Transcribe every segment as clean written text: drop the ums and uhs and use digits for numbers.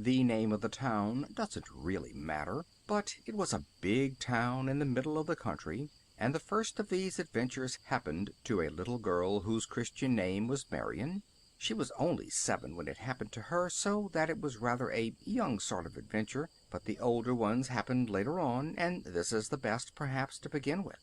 The name of the town doesn't really matter, but it was a big town in the middle of the country, and the first of these adventures happened to a little girl whose Christian name was Marian. She was only 7 when it happened to her, so that it was rather a young sort of adventure, but the older ones happened later on, and this is the best, perhaps, to begin with.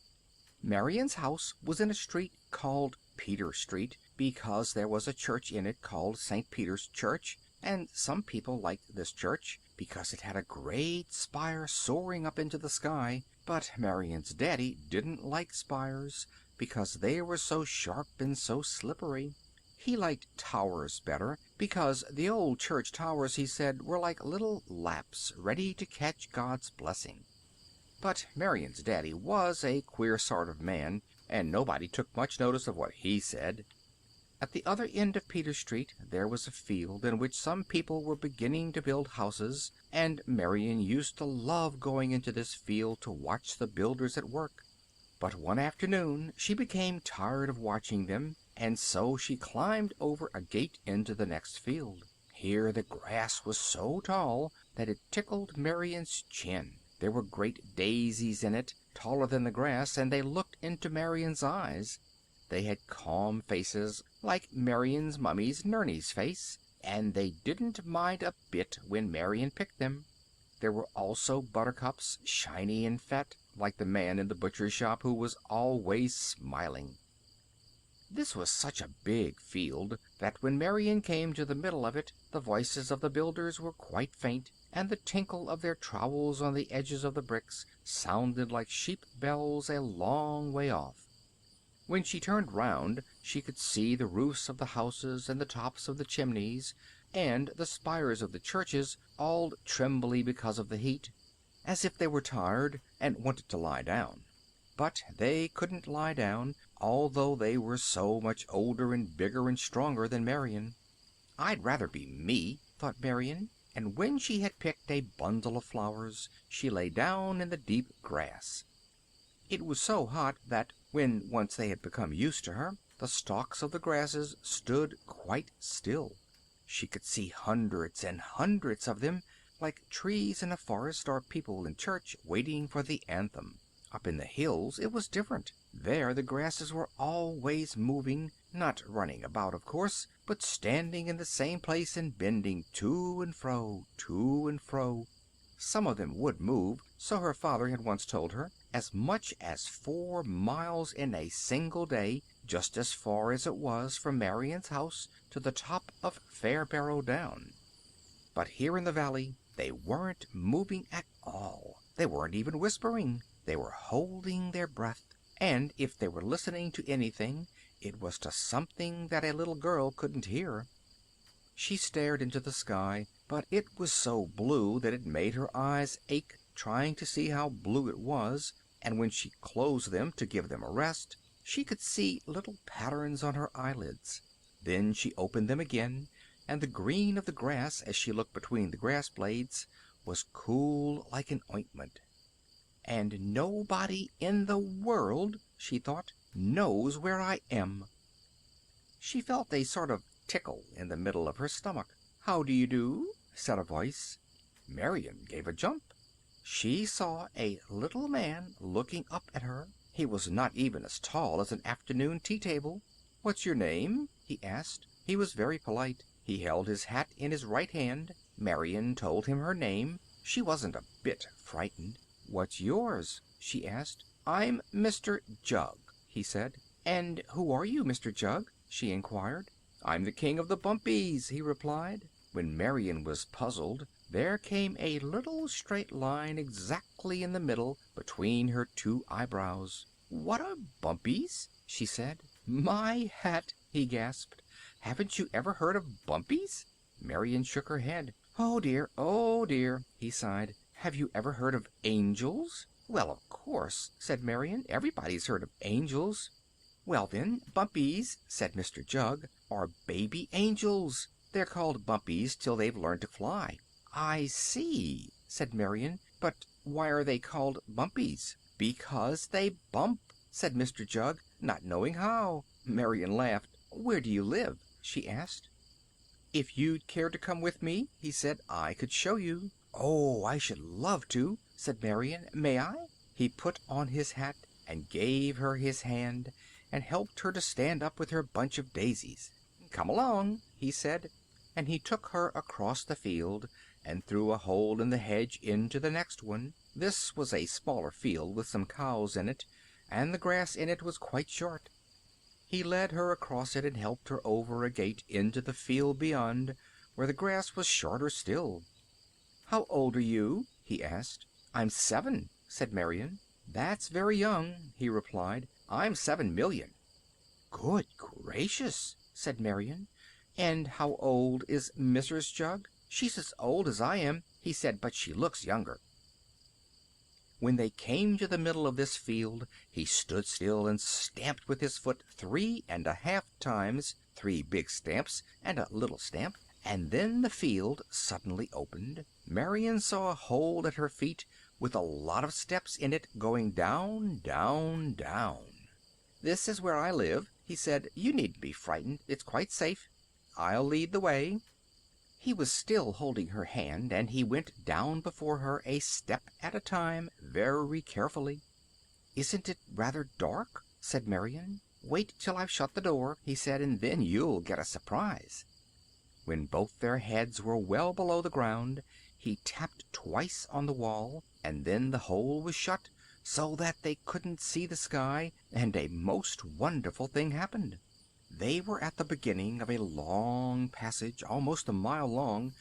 Marian's house was in a street called Peter Street, because there was a church in it called St. Peter's Church, and some people liked this church because it had a great spire soaring up into the sky. But Marian's daddy didn't like spires, because they were so sharp and so slippery. He liked towers better, because the old church towers, he said, were like little laps ready to catch God's blessing. But Marian's daddy was a queer sort of man, and nobody took much notice of what he said. At the other end of Peter Street there was a field in which some people were beginning to build houses, and Marian used to love going into this field to watch the builders at work. But one afternoon she became tired of watching them, and so she climbed over a gate into the next field. Here the grass was so tall that it tickled Marian's chin. There were great daisies in it, taller than the grass, and they looked into Marian's eyes. They had calm faces, like Marian's mummy's Nurney's face, and they didn't mind a bit when Marian picked them. There were also buttercups, shiny and fat, like the man in the butcher's shop who was always smiling. This was such a big field that when Marian came to the middle of it, the voices of the builders were quite faint, and the tinkle of their trowels on the edges of the bricks sounded like sheep bells a long way off. When she turned round she could see the roofs of the houses and the tops of the chimneys, and the spires of the churches, all trembly because of the heat, as if they were tired and wanted to lie down. But they couldn't lie down, although they were so much older and bigger and stronger than Marian. "I'd rather be me," thought Marian, and when she had picked a bundle of flowers she lay down in the deep grass. It was so hot that, when once they had become used to her, the stalks of the grasses stood quite still. She could see hundreds and hundreds of them, like trees in a forest or people in church waiting for the anthem. Up in the hills it was different. There the grasses were always moving, not running about, of course, but standing in the same place and bending to and fro, to and fro. Some of them would move, so her father had once told her, as much as 4 miles in a single day, just as far as it was from Marian's house to the top of Fairbarrow Down. But here in the valley they weren't moving at all. They weren't even whispering. They were holding their breath, and if they were listening to anything, it was to something that a little girl couldn't hear. She stared into the sky, but it was so blue that it made her eyes ache trying to see how blue it was, and when she closed them to give them a rest, she could see little patterns on her eyelids. Then she opened them again, and the green of the grass, as she looked between the grass blades, was cool like an ointment. "And nobody in the world," she thought, "knows where I am." She felt a sort of tickle in the middle of her stomach. "How do you do?" said a voice. Marian gave a jump. She saw a little man looking up at her. He was not even as tall as an afternoon tea-table. "What's your name?" he asked. He was very polite. He held his hat in his right hand. Marian told him her name. She wasn't a bit frightened. "What's yours?" she asked. "I'm Mr. Jug," he said. "And who are you, Mr. Jug?" she inquired. "I'm the king of the bumpies," he replied. When Marian was puzzled, there came a little straight line exactly in the middle between her 2 eyebrows. "What are bumpies?" she said. "My hat!" he gasped. "Haven't you ever heard of bumpies?" Marian shook her head. "Oh dear," he sighed. "Have you ever heard of angels?" "Well, of course," said Marian. "Everybody's heard of angels." "Well, then, bumpies," said Mr. Jug, "are baby angels. They're called bumpies till they've learned to fly." "I see," said Marian. "But why are they called bumpies?" "Because they bump," said Mr. Jug, not knowing how. Marian laughed. "Where do you live?" she asked. "If you'd care to come with me," he said, "I could show you." "Oh, I should love to," said Marion. "May I?" He put on his hat and gave her his hand, and helped her to stand up with her bunch of daisies. "Come along," he said, and he took her across the field, and through a hole in the hedge into the next one. This was a smaller field with some cows in it, and the grass in it was quite short. He led her across it and helped her over a gate into the field beyond, where the grass was shorter still. "How old are you?" he asked. "I'm 7," said Marion. "That's very young," he replied. "I'm 7,000,000." "Good gracious!" said Marion. "And how old is Mrs. Jug?" "She's as old as I am," he said, "but she looks younger." When they came to the middle of this field he stood still and stamped with his foot 3½ times, 3 big stamps and a little stamp, and then the field suddenly opened. Marion saw a hole at her feet, with a lot of steps in it going down, down, down. "This is where I live," he said. "You needn't be frightened. It's quite safe. I'll lead the way." He was still holding her hand, and he went down before her a step at a time, very carefully. "Isn't it rather dark?" said Marion. "Wait till I've shut the door," he said, "and then you'll get a surprise." When both their heads were well below the ground, he tapped twice on the wall, and then the hole was shut, so that they couldn't see the sky, and a most wonderful thing happened. They were at the beginning of a long passage, almost a mile long,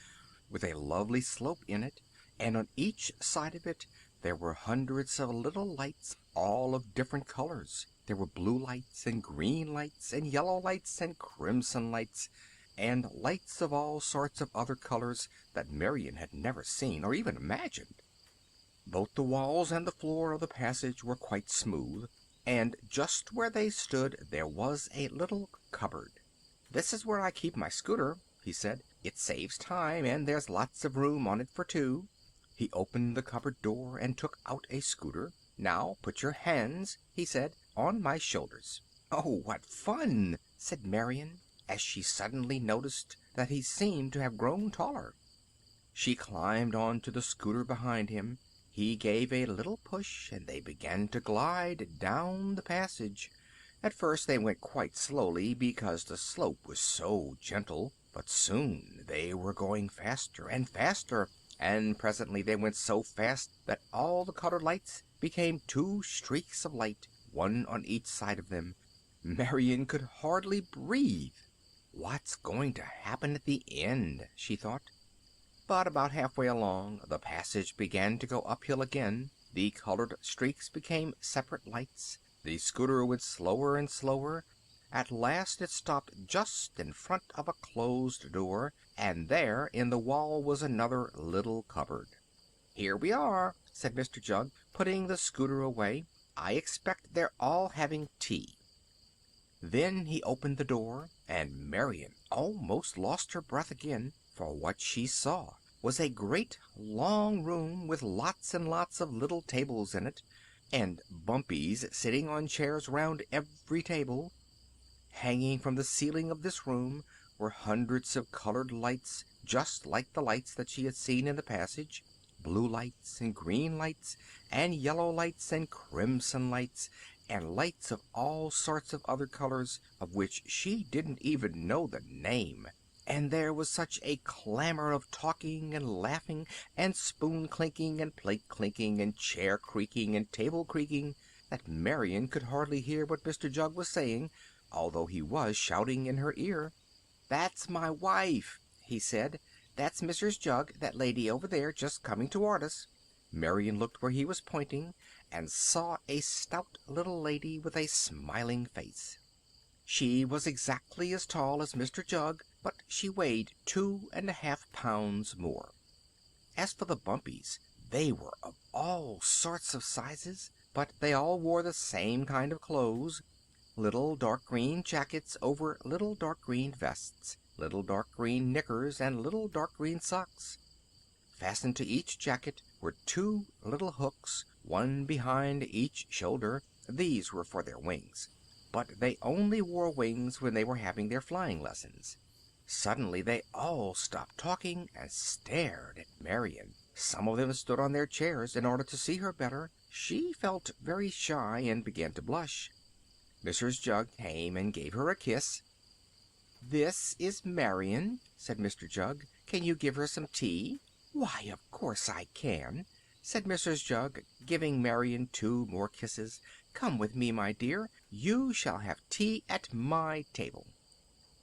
with a lovely slope in it, and on each side of it there were hundreds of little lights, all of different colors. There were blue lights, and green lights, and yellow lights, and crimson lights, and lights of all sorts of other colors that Marion had never seen or even imagined. Both the walls and the floor of the passage were quite smooth, and just where they stood there was a little cupboard. "This is where I keep my scooter," he said. "It saves time, and there's lots of room on it for 2. He opened the cupboard door and took out a scooter. "Now put your hands," he said, "on my shoulders." "Oh, what fun!" said Marion, as she suddenly noticed that he seemed to have grown taller. She climbed on to the scooter behind him. He gave a little push, and they began to glide down the passage. At first they went quite slowly, because the slope was so gentle, but soon they were going faster and faster, and presently they went so fast that all the colored lights became 2 streaks of light, one on each side of them. Marion could hardly breathe. "What's going to happen at the end?" she thought. But about halfway along the passage began to go uphill again. The colored streaks became separate lights. The scooter went slower and slower. At last it stopped just in front of a closed door, and there in the wall was another little cupboard. "Here we are," said Mr. Jug, putting the scooter away. "I expect they're all having tea." Then he opened the door, and Marion almost lost her breath again, for what she saw was a great long room with lots and lots of little tables in it, and bumpies sitting on chairs round every table. Hanging from the ceiling of this room were hundreds of colored lights, just like the lights that she had seen in the passage, blue lights and green lights and yellow lights and crimson lights, and lights of all sorts of other colors, of which she didn't even know the name. And there was such a clamor of talking and laughing and spoon clinking and plate clinking and chair creaking and table creaking that Marion could hardly hear what Mr. Jug was saying, although he was shouting in her ear. "That's my wife," he said. "That's Mrs. Jug, that lady over there, just coming toward us." Marion looked where he was pointing, and saw a stout little lady with a smiling face. She was exactly as tall as Mr. Jug, but she weighed 2½ pounds more. As for the bumpies, they were of all sorts of sizes, but they all wore the same kind of clothes: little dark green jackets over little dark green vests, little dark green knickers, and little dark green socks. Fastened to each jacket were 2 little hooks, one behind each shoulder. These were for their wings, but they only wore wings when they were having their flying lessons. Suddenly they all stopped talking and stared at Marian. Some of them stood on their chairs in order to see her better. She felt very shy and began to blush. Mrs. Jug came and gave her a kiss. "This is Marian," said Mr. Jug. "Can you give her some tea?" "Why, of course I can," said Mrs. Jug, giving Marian 2 more kisses. "Come with me, my dear. You shall have tea at my table."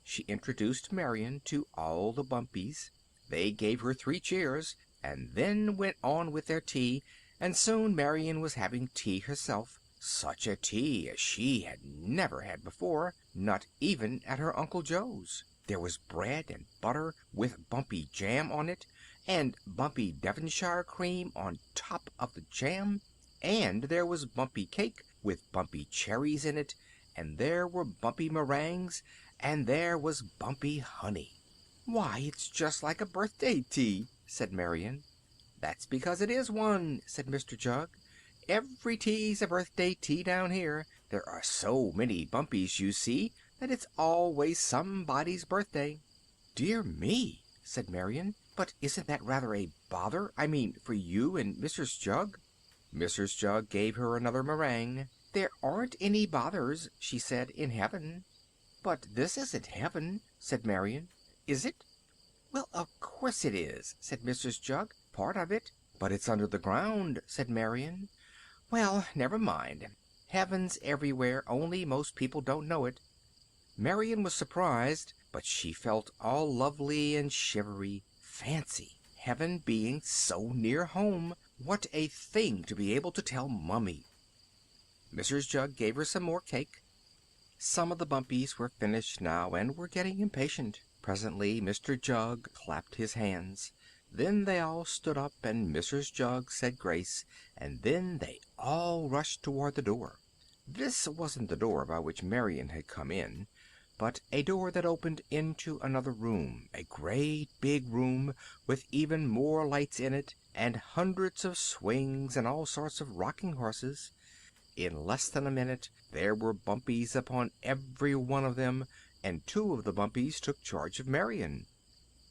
She introduced Marian to all the Bumpies. They gave her 3 cheers, and then went on with their tea, and soon Marian was having tea herself. Such a tea as she had never had before, not even at her Uncle Joe's. There was bread and butter with Bumpy jam on it, and Bumpy Devonshire cream on top of the jam, and there was Bumpy cake with Bumpy cherries in it, and there were Bumpy meringues, and there was Bumpy honey. "Why, it's just like a birthday tea," said Marian. "That's because it is one," said Mr. Jug. "Every tea's a birthday tea down here. There are so many Bumpies, you see, that it's always somebody's birthday." "Dear me," said Marian, "but isn't that rather a bother, I mean for you and Mrs. Jug?" Mrs. Jug gave her another meringue. "There aren't any bothers," she said, "in heaven." "But this isn't heaven," said Marian. "Is it?" "Well, of course it is," said Mrs. Jug. "Part of it." "But it's under the ground," said Marian. "Well, never mind. Heaven's everywhere, only most people don't know it." Marian was surprised, but she felt all lovely and shivery. Fancy heaven being so near home! What a thing to be able to tell Mummy! Mrs. Jug gave her some more cake. Some of the Bumpies were finished now and were getting impatient. Presently Mr. Jug clapped his hands. Then they all stood up, and Mrs. Jug said grace, and then they all rushed toward the door. This wasn't the door by which Marian had come in, but a door that opened into another room, a great big room with even more lights in it, and hundreds of swings and all sorts of rocking horses. In less than a minute there were Bumpies upon every one of them, and 2 of the Bumpies took charge of Marian.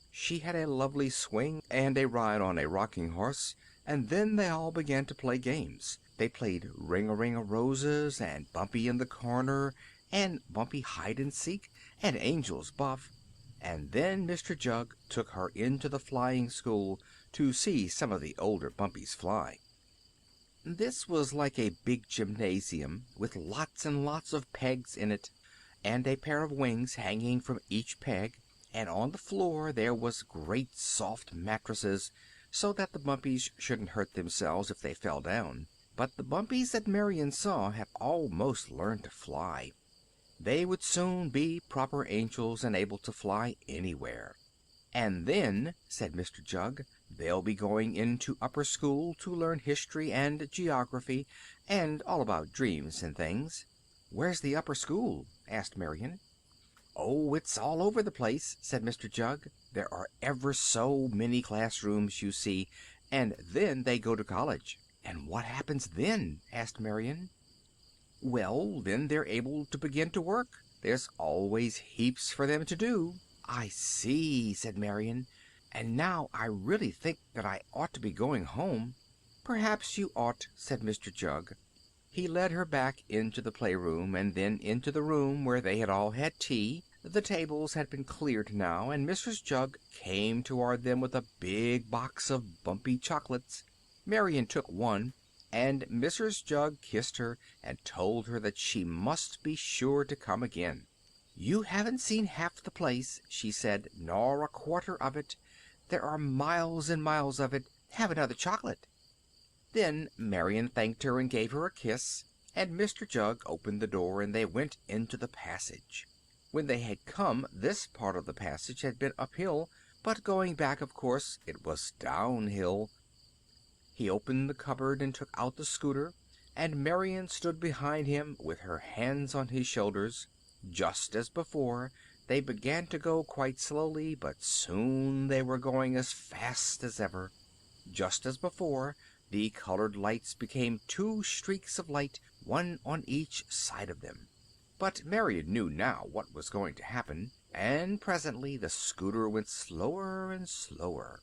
She had a lovely swing and a ride on a rocking horse, and then they all began to play games. They played Ring-a-Ring-a-Roses, and Bumpy in the Corner, and Bumpy Hide-and-Seek, and Angel's Buff, and then Mr. Jug took her into the flying school to see some of the older Bumpies fly. This was like a big gymnasium, with lots and lots of pegs in it, and a pair of wings hanging from each peg, and on the floor there was great soft mattresses, so that the Bumpies shouldn't hurt themselves if they fell down. But the Bumpies that Marian saw had almost learned to fly. They would soon be proper angels and able to fly anywhere. "And then," said Mr. Jug, "they'll be going into upper school to learn history and geography, and all about dreams and things." "Where's the upper school?" asked Marian. "Oh, it's all over the place," said Mr. Jug. "There are ever so many classrooms, you see, and then they go to college." "And what happens then?" asked Marian. "Well, then they're able to begin to work. There's always heaps for them to do." "I see," said Marian. "And now I really think that I ought to be going home." "Perhaps you ought," said Mr. Jug. He led her back into the playroom, and then into the room where they had all had tea. The tables had been cleared now, and Mrs. Jug came toward them with a big box of Bumpy chocolates. Marian took one, and Mrs. Jug kissed her and told her that she must be sure to come again. "You haven't seen half the place," she said, "nor a quarter of it. There are miles and miles of it. Have another chocolate." Then Marian thanked her and gave her a kiss, and Mr. Jug opened the door, and they went into the passage. When they had come, this part of the passage had been uphill, but going back, of course, it was downhill. He opened the cupboard and took out the scooter, and Marian stood behind him with her hands on his shoulders. Just as before, they began to go quite slowly, but soon they were going as fast as ever. Just as before, the colored lights became 2 streaks of light, one on each side of them. But Marian knew now what was going to happen. and presently the scooter went slower and slower.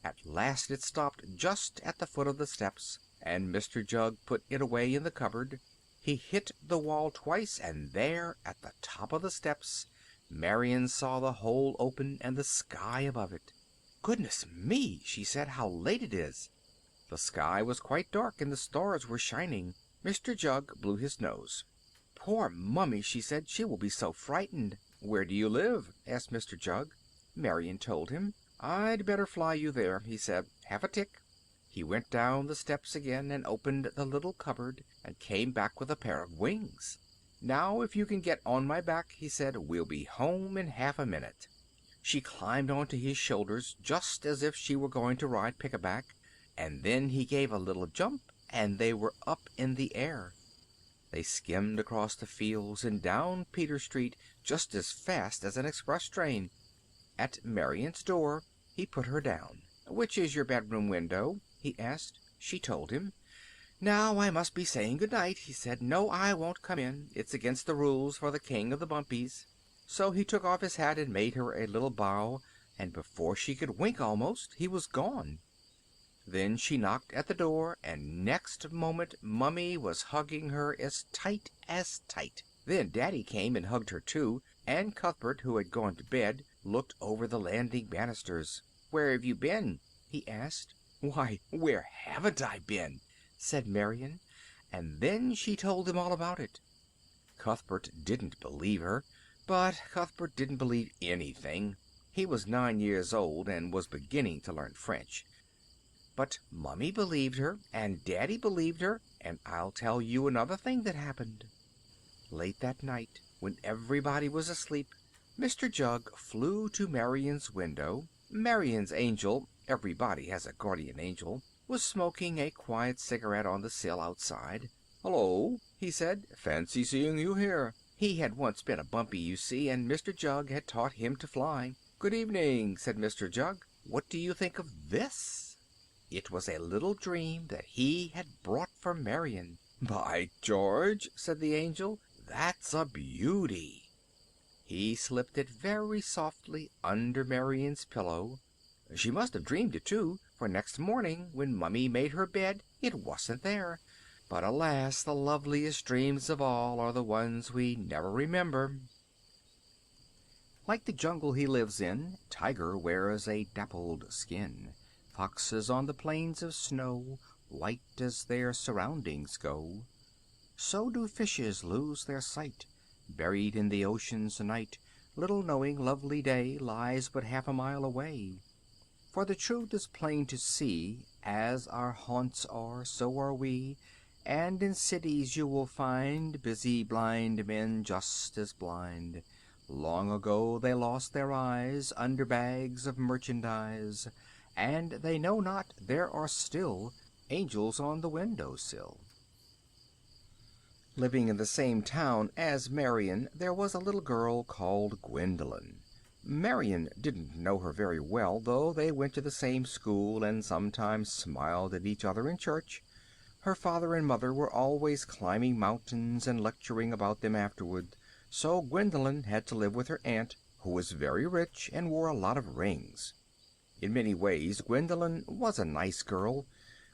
At last it stopped just at the foot of the steps, and Mr. Jug put it away in the cupboard. He hit the wall twice, and there, at the top of the steps, Marian saw the hole open and the sky above it. "Goodness me!" she said, "how late it is!" The sky was quite dark, and the stars were shining. Mr. Jug blew his nose. "Poor Mummy," she said, "she will be so frightened." "Where do you live?" asked Mr. Jug. Marian told him. "I'd better fly you there," he said. "Have a tick." He went down the steps again and opened the little cupboard, and came back with a pair of wings. "Now, if you can get on my back," he said, "we'll be home in half a minute." She climbed onto his shoulders just as if she were going to ride pickaback, and then he gave a little jump, and they were up in the air. They skimmed across the fields and down Peter Street just as fast as an express train. At Marian's door he put her down. "Which is your bedroom window?" he asked. She told him. "Now I must be saying good night," he said. "No, I won't come in. It's against the rules for the King of the Bumpies." So he took off his hat and made her a little bow, and before she could wink almost, he was gone. Then she knocked at the door, and next moment Mummy was hugging her as tight as tight. Then Daddy came and hugged her too, and Cuthbert, who had gone to bed, looked over the landing banisters. "Where have you been?" he asked. "Why, where haven't I been?" said Marian, and then she told him all about it. Cuthbert didn't believe her, but Cuthbert didn't believe anything. He was 9 years old and was beginning to learn French. But Mummy believed her, and Daddy believed her, and I'll tell you another thing that happened. Late that night, when everybody was asleep, Mr. Jug flew to Marian's window. Marian's angel (everybody has a guardian angel) was smoking a quiet cigarette on the sill outside. "Hello," he said. "Fancy seeing you here." He had once been a Bumpy, you see, and Mr. Jug had taught him to fly. "Good evening," said Mr. Jug. "What do you think of this?" It was a little dream that he had brought for Marian. "By George," said the angel, "that's a beauty." He slipped it very softly under Marian's pillow. She must have dreamed it too, for next morning when Mummy made her bed it wasn't there. But alas, the loveliest dreams of all are the ones we never remember. Like the jungle he lives in, Tiger wears a dappled skin. Foxes on the plains of snow, white as their surroundings go. So do fishes lose their sight, buried in the ocean's night, little knowing lovely day lies but half a mile away. For the truth is plain to see, as our haunts are, so are we, and in cities you will find busy blind men just as blind. Long ago they lost their eyes under bags of merchandise, and they know not there are still angels on the window-sill. Living in the same town as Marian there was a little girl called Gwendolen. Marian didn't know her very well, though they went to the same school and sometimes smiled at each other in church. Her father and mother were always climbing mountains and lecturing about them afterward, so Gwendolen had to live with her aunt, who was very rich and wore a lot of rings. In many ways Gwendolen was a nice girl,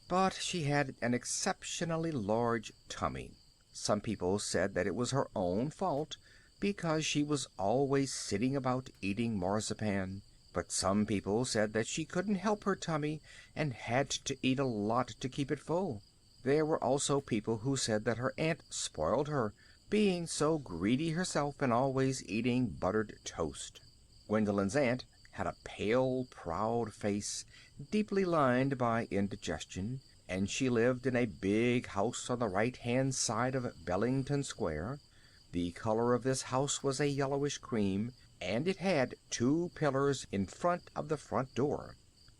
but she had an exceptionally large tummy. Some people said that it was her own fault, because she was always sitting about eating marzipan, but some people said that she couldn't help her tummy and had to eat a lot to keep it full. There were also people who said that her aunt spoiled her, being so greedy herself and always eating buttered toast. Gwendolen's aunt had a pale, proud face, deeply lined by indigestion, and she lived in a big house on the right-hand side of Bellington Square. The color of this house was a yellowish cream, and it had 2 pillars in front of the front door.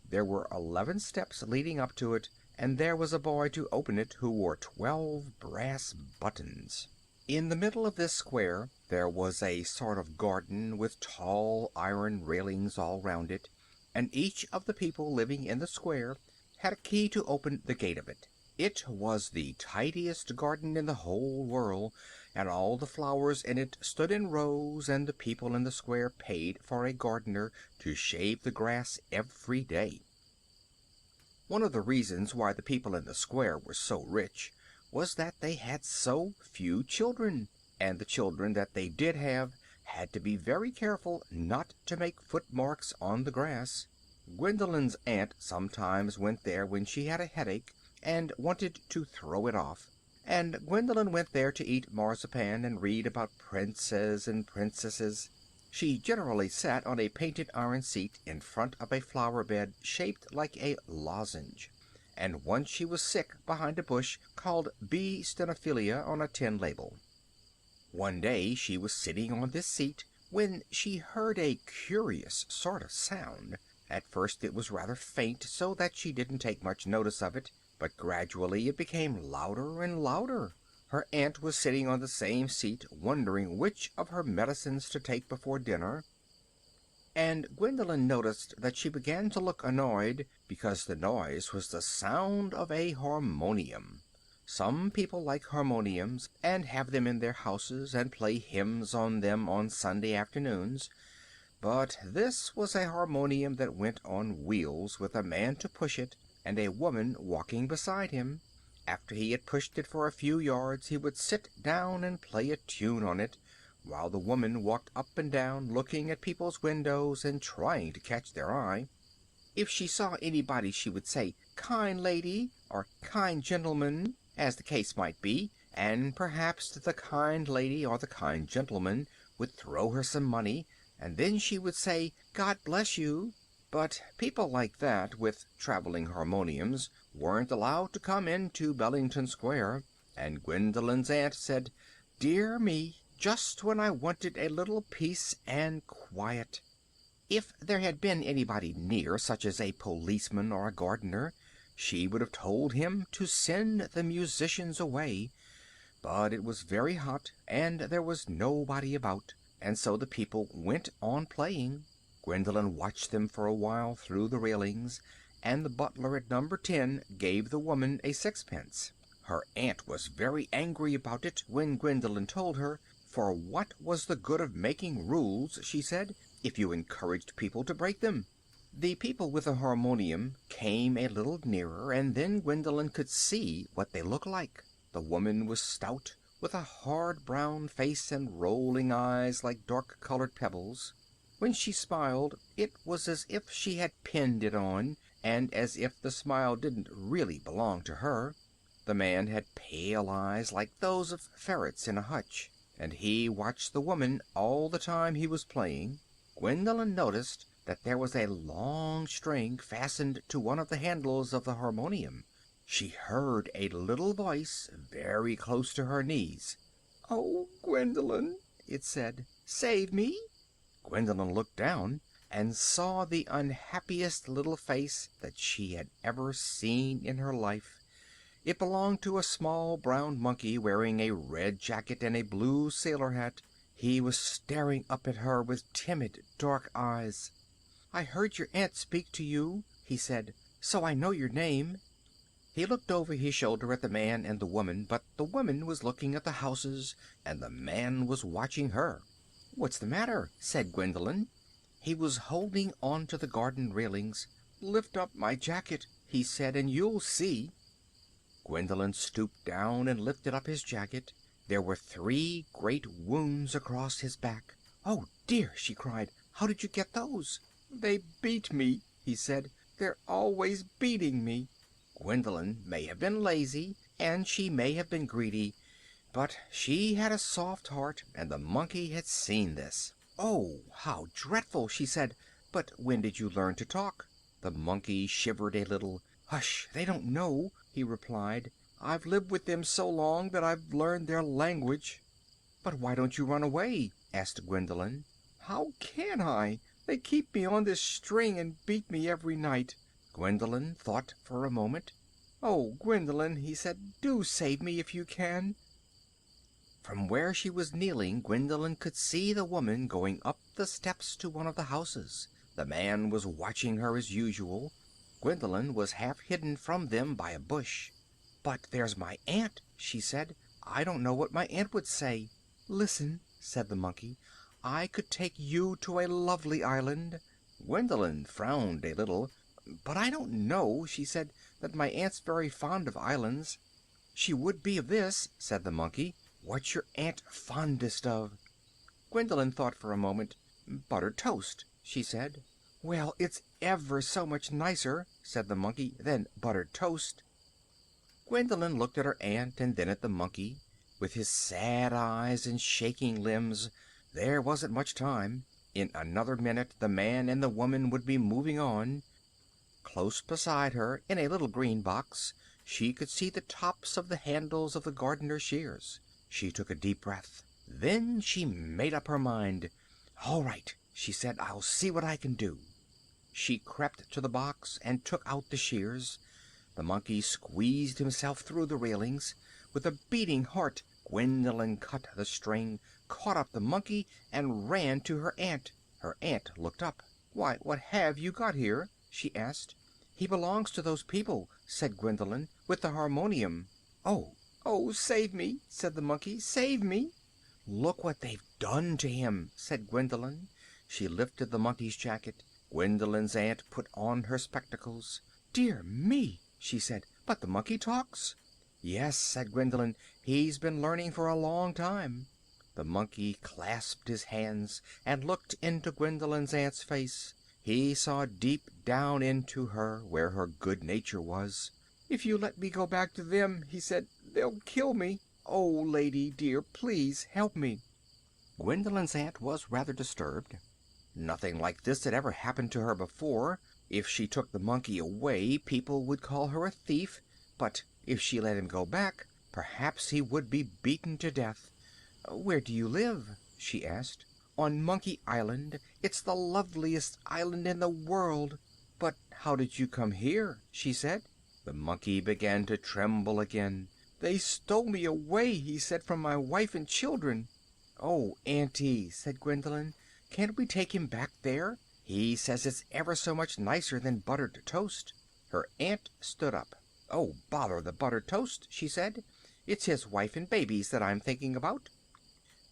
There were 11 steps leading up to it, and there was a boy to open it who wore 12 brass buttons. In the middle of this square there was a sort of garden with tall iron railings all round it, and each of the people living in the square had a key to open the gate of it. It was the tidiest garden in the whole world, and all the flowers in it stood in rows, and the people in the square paid for a gardener to shave the grass every day. One of the reasons why the people in the square were so rich was that they had so few children, and the children that they did have had to be very careful not to make footmarks on the grass. Gwendolen's aunt sometimes went there when she had a headache and wanted to throw it off, and Gwendolen went there to eat marzipan and read about princes and princesses. She generally sat on a painted iron seat in front of a flower bed shaped like a lozenge, and once she was sick behind a bush called B. stenophilia on a tin label. One day she was sitting on this seat when she heard a curious sort of sound. At first it was rather faint, so that she didn't take much notice of it, but gradually it became louder and louder. Her aunt was sitting on the same seat, wondering which of her medicines to take before dinner, and Gwendolen noticed that she began to look annoyed because the noise was the sound of a harmonium. Some people like harmoniums, and have them in their houses, and play hymns on them on Sunday afternoons. But this was a harmonium that went on wheels, with a man to push it, and a woman walking beside him. After he had pushed it for a few yards, he would sit down and play a tune on it, while the woman walked up and down, looking at people's windows and trying to catch their eye. If she saw anybody she would say, "Kind lady," or "Kind gentleman," as the case might be, and perhaps the kind lady or the kind gentleman would throw her some money, and then she would say, "God bless you." But people like that, with traveling harmoniums, weren't allowed to come into Bellington Square, and Gwendolen's aunt said, "Dear me, just when I wanted a little peace and quiet." If there had been anybody near, such as a policeman or a gardener, she would have told him to send the musicians away, but it was very hot, and there was nobody about, and so the people went on playing. Gwendolen watched them for a while through the railings, and the butler at number 10 gave the woman a sixpence. Her aunt was very angry about it when Gwendolen told her, for what was the good of making rules, she said, if you encouraged people to break them? The people with the harmonium came a little nearer, and then Gwendolen could see what they looked like. The woman was stout, with a hard brown face and rolling eyes like dark-colored pebbles. When she smiled, it was as if she had pinned it on, and as if the smile didn't really belong to her. The man had pale eyes like those of ferrets in a hutch, and he watched the woman all the time he was playing. Gwendolen noticed that there was a long string fastened to one of the handles of the harmonium. She heard a little voice very close to her knees. "Oh, Gwendolen," it said, "save me." Gwendolen looked down and saw the unhappiest little face that she had ever seen in her life. It belonged to a small brown monkey wearing a red jacket and a blue sailor hat. He was staring up at her with timid, dark eyes. "I heard your aunt speak to you," he said, "so I know your name." He looked over his shoulder at the man and the woman, but the woman was looking at the houses, and the man was watching her. "What's the matter?" said Gwendolen. He was holding on to the garden railings. "Lift up my jacket," he said, "and you'll see." Gwendolen stooped down and lifted up his jacket. There were 3 great wounds across his back. "Oh, dear!" she cried. "How did you get those?" "They beat me," he said. "They're always beating me." Gwendolen may have been lazy, and she may have been greedy, but she had a soft heart, and the monkey had seen this. "Oh, how dreadful!" she said. "But when did you learn to talk?" The monkey shivered a little. "Hush! They don't know," he replied. "I've lived with them so long that I've learned their language." "But why don't you run away?" asked Gwendolen. "How can I? They keep me on this string and beat me every night." Gwendolen thought for a moment. "Oh, Gwendolen," he said, "do save me if you can." From where she was kneeling, Gwendolen could see the woman going up the steps to one of the houses. The man was watching her as usual. Gwendolen was half hidden from them by a bush. "But there's my aunt," she said. I don't know what my aunt would say." "Listen," said the monkey. "I could take you to a lovely island." Gwendolen frowned a little. "But I don't know," she said, "that my aunt's very fond of islands." "She would be of this," said the monkey. "What's your aunt fondest of?" Gwendolen thought for a moment. "Buttered toast," she said. "Well, it's ever so much nicer," said the monkey, "than buttered toast." Gwendolen looked at her aunt and then at the monkey. With his sad eyes and shaking limbs, there wasn't much time. In another minute the man and the woman would be moving on. Close beside her, in a little green box, she could see the tops of the handles of the gardener's shears. She took a deep breath. Then she made up her mind. "All right," she said, "I'll see what I can do." She crept to the box and took out the shears. The monkey squeezed himself through the railings. With a beating heart Gwendolen cut the string, caught up the monkey, and ran to her aunt. Her aunt looked up. "Why, what have you got here?" she asked. "He belongs to those people," said Gwendolen, "with the harmonium." "Oh, oh, save me!" said the monkey. "Save me!" "Look what they've done to him," said Gwendolen. She lifted the monkey's jacket. Gwendolen's aunt put on her spectacles. "Dear me!" she said, "but the monkey talks." "Yes," said Gwendolen, "he's been learning for a long time." The monkey clasped his hands and looked into Gwendolen's aunt's face. He saw deep down into her, where her good nature was. "If you let me go back to them," he said, "they'll kill me. Oh, lady dear, please help me." Gwendolen's aunt was rather disturbed. Nothing like this had ever happened to her before. If she took the monkey away, people would call her a thief, but if she let him go back, perhaps he would be beaten to death. "Where do you live?" she asked. "On Monkey Island. It's the loveliest island in the world." "But how did you come here?" she said. The monkey began to tremble again. "They stole me away," he said, "from my wife and children." "Oh, auntie," said Gwendolen, "can't we take him back there? He says it's ever so much nicer than buttered toast." Her aunt stood up. "Oh, bother the buttered toast," she said. "It's his wife and babies that I'm thinking about."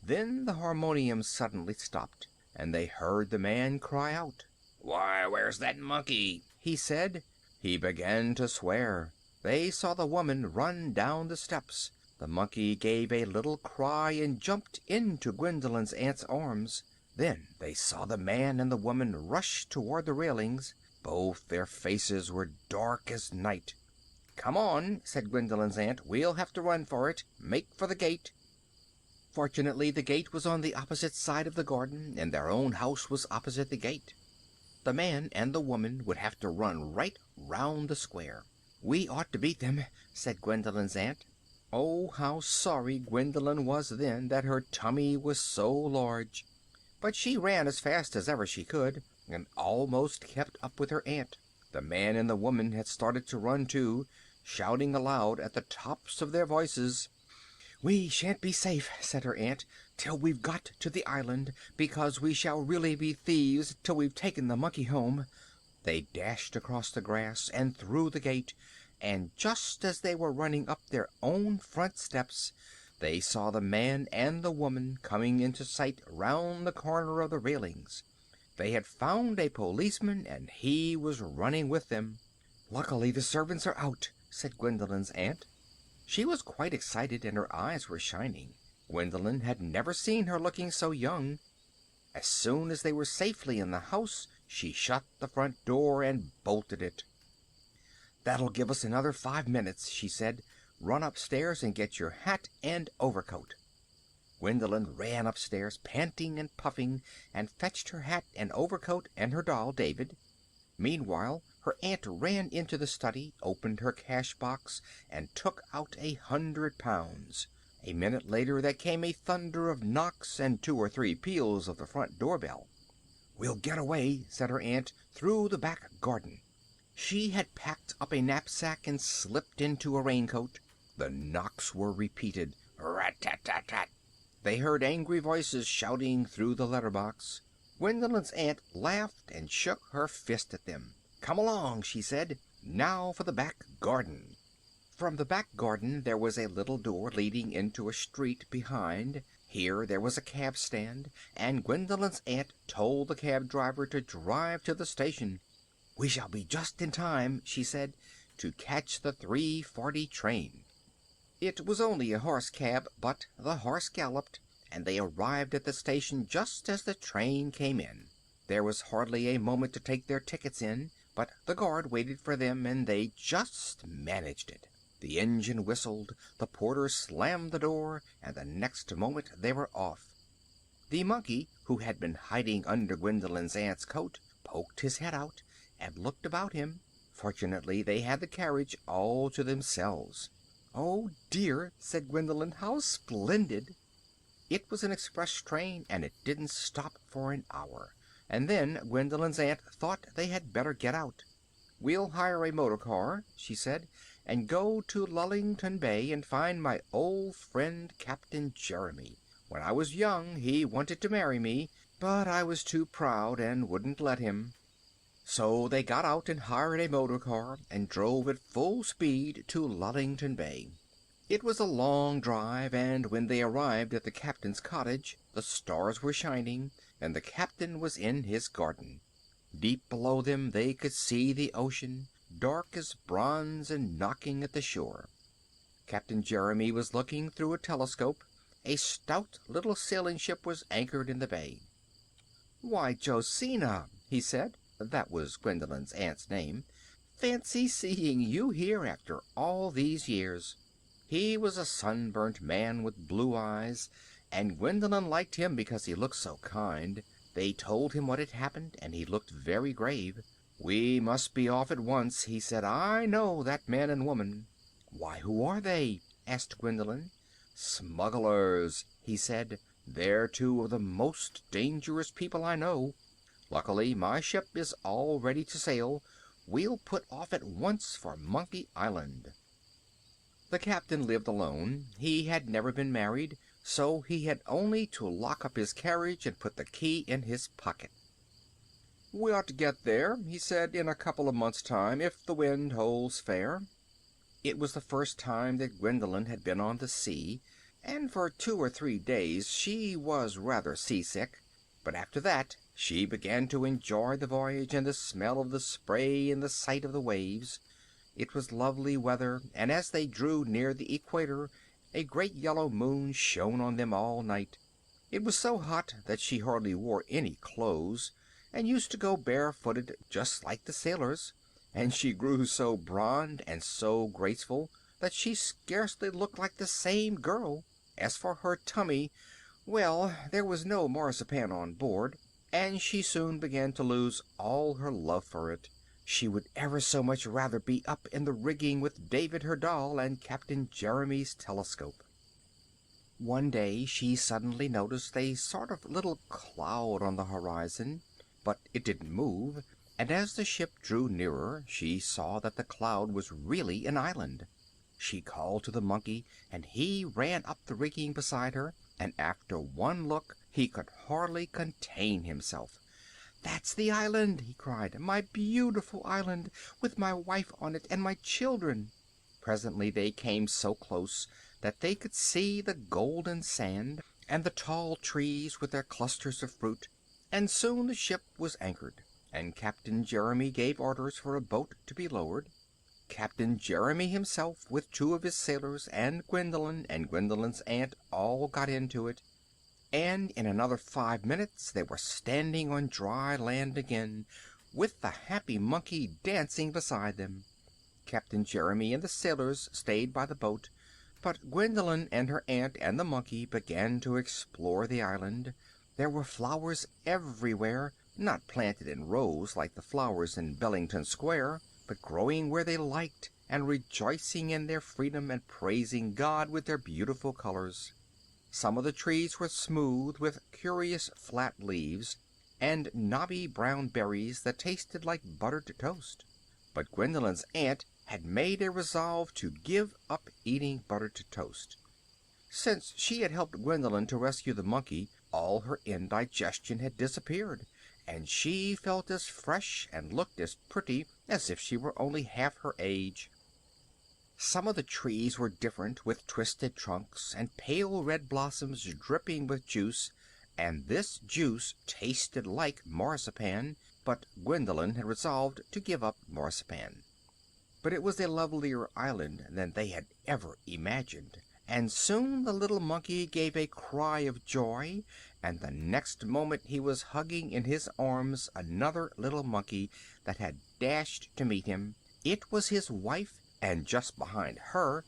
Then the harmonium suddenly stopped, and they heard the man cry out. "Why, where's that monkey?" he said. He began to swear. They saw the woman run down the steps. The monkey gave a little cry and jumped into Gwendolen's aunt's arms. Then they saw the man and the woman rush toward the railings. Both their faces were dark as night. "Come on," said Gwendolen's aunt. "We'll have to run for it. Make for the gate." Fortunately, the gate was on the opposite side of the garden, and their own house was opposite the gate. The man and the woman would have to run right round the square. "We ought to beat them," said Gwendolen's aunt. Oh, how sorry Gwendolen was then that her tummy was so large. But she ran as fast as ever she could, and almost kept up with her aunt. The man and the woman had started to run too, shouting aloud at the tops of their voices. "We shan't be safe," said her aunt, "till we've got to the island, because we shall really be thieves till we've taken the monkey home." They dashed across the grass and through the gate, and just as they were running up their own front steps, they saw the man and the woman coming into sight round the corner of the railings. They had found a policeman, and he was running with them. "Luckily the servants are out," said Gwendolen's aunt. She was quite excited, and her eyes were shining. Gwendolen had never seen her looking so young. As soon as they were safely in the house, she shut the front door and bolted it. "That'll give us another 5 minutes," she said. "Run upstairs and get your hat and overcoat." Gwendolen ran upstairs, panting and puffing, and fetched her hat and overcoat and her doll, David. Meanwhile her aunt ran into the study, opened her cash box, and took out £100. A minute later there came a thunder of knocks and 2 or 3 peals of the front door bell. "We'll get away," said her aunt, "through the back garden." She had packed up a knapsack and slipped into a raincoat. The knocks were repeated. Rat-tat-tat-tat. They heard angry voices shouting through the letter-box. Gwendolen's aunt laughed and shook her fist at them. "Come along," she said. "Now for the back garden." From the back garden there was a little door leading into a street behind. Here there was a cab stand, and Gwendolen's aunt told the cab driver to drive to the station. "We shall be just in time," she said, "to catch the 3:40 train." It was only a horse cab, but the horse galloped, and they arrived at the station just as the train came in. There was hardly a moment to take their tickets in, but the guard waited for them, and they just managed it. The engine whistled, the porter slammed the door, and the next moment they were off. The monkey, who had been hiding under Gwendolen's aunt's coat, poked his head out and looked about him. Fortunately, they had the carriage all to themselves. "Oh, dear," said Gwendolen, "how splendid!" It was an express train, and it didn't stop for an hour, and then Gwendolen's aunt thought they had better get out. "We'll hire a motor car," she said, "and go to Lullington Bay and find my old friend Captain Jeremy. When I was young he wanted to marry me, but I was too proud and wouldn't let him." So they got out and hired a motor car and drove at full speed to Lullington Bay. It was a long drive, and when they arrived at the captain's cottage the stars were shining, and the captain was in his garden. Deep below them they could see the ocean, dark as bronze and knocking at the shore. Captain Jeremy was looking through a telescope. A stout little sailing ship was anchored in the bay. "Why, Josina," he said, that was Gwendolen's aunt's name, "fancy seeing you here after all these years." He was a sunburnt man with blue eyes, and Gwendolen liked him because he looked so kind. They told him what had happened, and he looked very grave. "We must be off at once," he said. "I know that man and woman." "Why, who are they?" asked Gwendolen. "Smugglers," he said. "They're two of the most dangerous people I know. Luckily my ship is all ready to sail. We'll put off at once for Monkey Island." The captain lived alone. He had never been married, so he had only to lock up his carriage and put the key in his pocket. "We ought to get there," he said, "in a couple of months' time, if the wind holds fair." It was the first time that Gwendolen had been on the sea, and for 2 or 3 days she was rather seasick, but after that she began to enjoy the voyage and the smell of the spray and the sight of the waves. It was lovely weather, and as they drew near the equator a great yellow moon shone on them all night. It was so hot that she hardly wore any clothes, and used to go barefooted just like the sailors, and she grew so blonde and so graceful that she scarcely looked like the same girl. As for her tummy, well, there was no marzipan on board, and she soon began to lose all her love for it. She would ever so much rather be up in the rigging with David her doll and Captain Jeremy's telescope. One day she suddenly noticed a sort of little cloud on the horizon, but it didn't move, and as the ship drew nearer she saw that the cloud was really an island. She called to the monkey, and he ran up the rigging beside her, and after one look he could hardly contain himself. "That's the island!" he cried. "My beautiful island, with my wife on it and my children!" Presently they came so close that they could see the golden sand and the tall trees with their clusters of fruit, and soon the ship was anchored, and Captain Jeremy gave orders for a boat to be lowered. Captain Jeremy himself, with 2 of his sailors, and Gwendolen's aunt all got into it, and in another 5 minutes they were standing on dry land again, with the happy monkey dancing beside them. Captain Jeremy and the sailors stayed by the boat, but Gwendolen and her aunt and the monkey began to explore the island. There were flowers everywhere, not planted in rows like the flowers in Bellington Square, but growing where they liked, and rejoicing in their freedom and praising God with their beautiful colors. Some of the trees were smooth, with curious flat leaves, and knobby brown berries that tasted like buttered toast. But Gwendolen's aunt had made a resolve to give up eating buttered toast. Since she had helped Gwendolen to rescue the monkey, all her indigestion had disappeared, and she felt as fresh and looked as pretty as if she were only half her age. Some of the trees were different, with twisted trunks and pale red blossoms dripping with juice, and this juice tasted like marzipan, but Gwendolen had resolved to give up marzipan. But it was a lovelier island than they had ever imagined, and soon the little monkey gave a cry of joy, and the next moment he was hugging in his arms another little monkey that had dashed to meet him. It was his wife, and just behind her